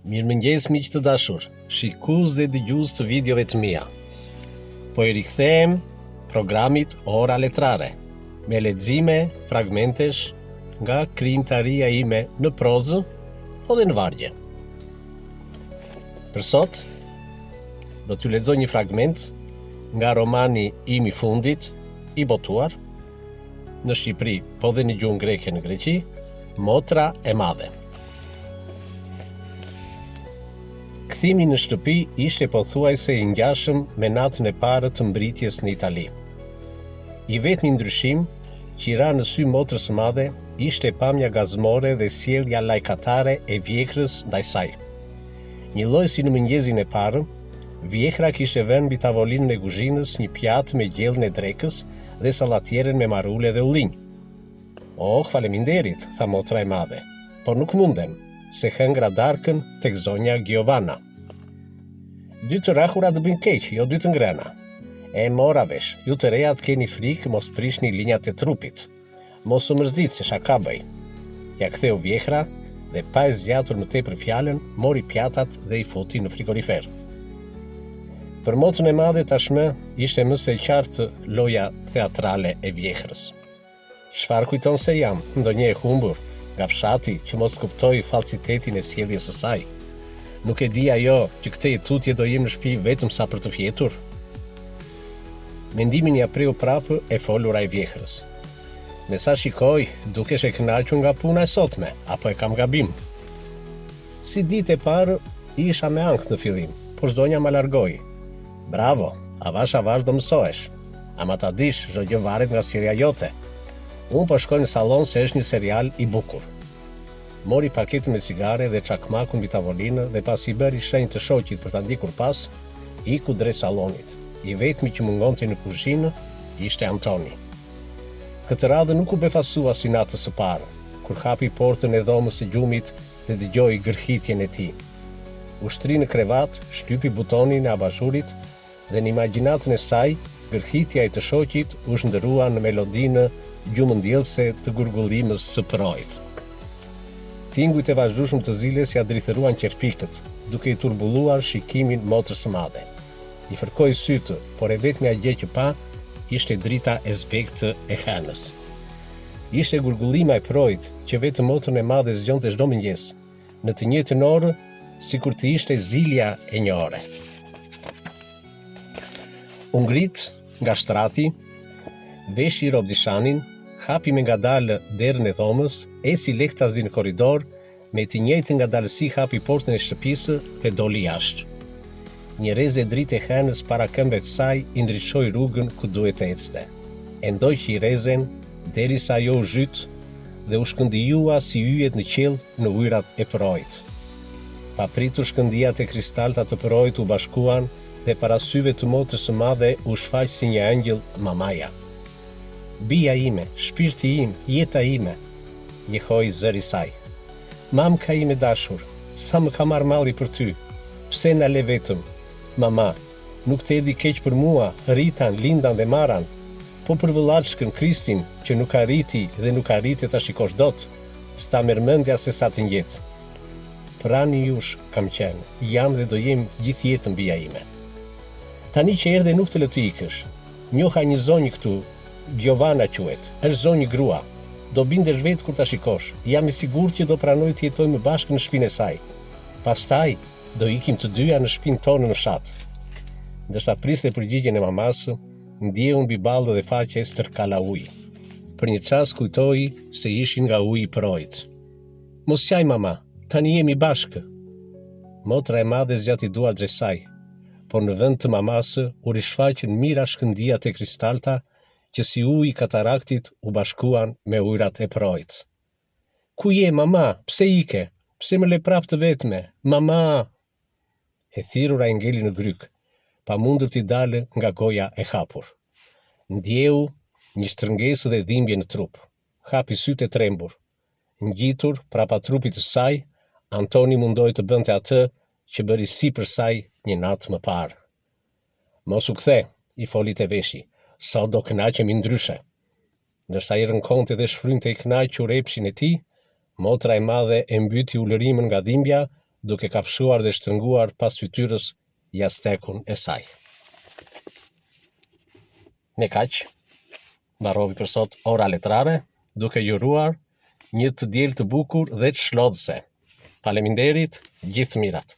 Mirëmëngjes miq të dashur, shikues dhe dëgjues të videove të mia. Po i rikthehem programit Ora Letrare, me lexime, fragmentesh nga krijimtaria ime në prozë o dhe në vargje. Për sot, do t'ju lexoj një fragment nga romani im i fundit, i botuar, në Shqipëri, po dhe në gjuhën greke në Greqi, Motra e Madhe. Kthimi në shtëpi ishte pothuajse i ngjashëm me natën e parë të mbritjes në Itali. I vetmi ndryshim që i ra në sy motrës së madhe ishte pamja gazmore dhe sjellja lajkatare e vjekrës ndaj saj. Një lloj si në mëngjesin e parë, vjekra kishte vënë mbi tavolinën e kuzhinës një pjatë me gjellën e drekës dhe sallatierën me marule dhe ullinj. "Oh, faleminderit", tha motra e madhe, "por nuk mundem, se hëngra darkën tek zonja Giovanna." "Dy të rrahura të bëjnë keq, jo dy të ngrëna." "E mora vesh, ju të rejat keni frikë, mos prishni linjat e trupit. Mos u mërzit se shaka bëj." Ja ktheu vjekra dhe pa e zgjatur më tepër fjalën, mori pjatat dhe i futi në frigorifer. Për motrën e madhe tashmë ishte më së qartë loja teatrale e vjekrës. "Çfarë kujton se jam, ndonjë e humbur, nga fshati që mos kuptoi falsitetin e sjelljes së saj? Nuk e di ajo që këtë jetutje do jem në shtëpi vetëm sa për të fjetur?" Mendimin ja preu prapë e folura e vjekrës. "Me sa shikoj, dukesh e kënaqur nga puna e sotme, apo e kam gabim?" "Si ditë e parë, isha me ankth në fillim, por zonja ma largoi." "Bravo, avash do mësohesh. Ama ta dish, çdo gjë varet nga sjellja jote. Unë po shkoj në sallon se është një serial i bukur." Mori paketën me cigare dhe çakmakun mbi tavolinë dhe pasi i bëri shenjë të shoqit për ta ndikur pas, iku drejt sallonit. I vetmi që mungonte në kuzhinë ishte Antoni. Këtë radhë nuk u befasua si natës së parë, kur hapi portën e dhomës së gjumit dhe dëgjoi gërhitjen e tij. Ushtri në krevat, shtypi butonin e abazhurit dhe në imagjinatën e saj, gërhitja e të shoqit u shndërua në melodinë gjumëndjellëse të gurgullimës së përojit. Tingujt e vazhdueshëm të ziles ja drithëruan qerpikët, duke i turbulluar shikimin motrës së madhe. I fërkoi sytë, por e vetmja gjë që pa ishte drita e zbektë e hënës. Ishte gurgullima e përojit që vetëm motrën e madhe zgjonte çdo mëngjes, në të njëjtën orë, sikur të ishte zilja e një ore. U ngrit nga shtrati, veshi robdishanin, hapi me ngadalë derën e dhomës, eci lehtazi në korridor, me të njëjtën ngadalësi hapi portën e shtëpisë dhe doli jashtë. Një reze dritë e hënës para këmbëve të saj i ndriçoi rrugën ku duhet të ecte. E ndoqi rezen derisa ajo u zhyt dhe u shkëndijua si yjet në qiell në ujërat e përojit. Papritur shkëndijat e kristalta të përojit u bashkuan dhe para syve të motrës së madhe u shfaq si një angjëll mamaja. "Bija ime, shpirti im, jeta ime", njehoi zëri saj. "Mamka ime dashur, sa më ka marrë malli për ty, pse na le vetëm? Mama, nuk të erdhi keq për mua, Ritan, Lindan dhe Maran, po për vëllaçkën Kristin që nuk arriti dhe nuk arriti ta shikosh dot, s'ta merr mendja se sa të ngjit. Prani jush kam qenë, jam dhe do jem gjithë jetën bija ime. Tani që erdhe nuk të lë të ikësh. Njoha një zonjë këtu, Giovanna quhet, është zonjë grua. Do bindesh vetë kur ta shikosh. Jam i sigurt që do pranoj të jetojmë bashkë në shtëpinë e saj. Pastaj do ikim të dyja në shtëpinë tonë në fshat." Ndërsa priste përgjigjen e mamas, ndjeu mbi ballë dhe faqe stërkala ujë. Për një çast kujtoi se ishin nga uji i përojit. "Mos qaj mama, tani jemi bashkë." Motra e madhe zgjati duart drejt saj, por në vend të mamasë u rishfaqën mira shkëndijat e kristalta që si uji i kataraktit u bashkuan me ujërat e përojit. "Ku je, mama? Pse ike? Pse më le prap të vetme? Mama!" E thirrura e ngeli në gryk, pa mundur t'i dalë nga goja e hapur. Ndjeu një shtrëngesë dhe dhimbje në trup. Hapi sytë e trembur. Ngjitur prapa trupit të saj, Antoni mundoi të bënte atë që bëri sipër saj një natë më parë. "Mos u kthe", i foli te veshi, "sot do kënaqemi ndryshe." Ndërsa i rënkonte dhe shfrynte i kënaqur epshin e tij, motra e madhe e mbyti ulërimën nga dhimbja duke kafshuar dhe shtrënguar pas fytyrës jastekun e saj. Me kaq, mbaroi për sot ora letrare, duke ju uruar një të diel të bukur dhe të shlodhse. Faleminderit, gjithë mirat.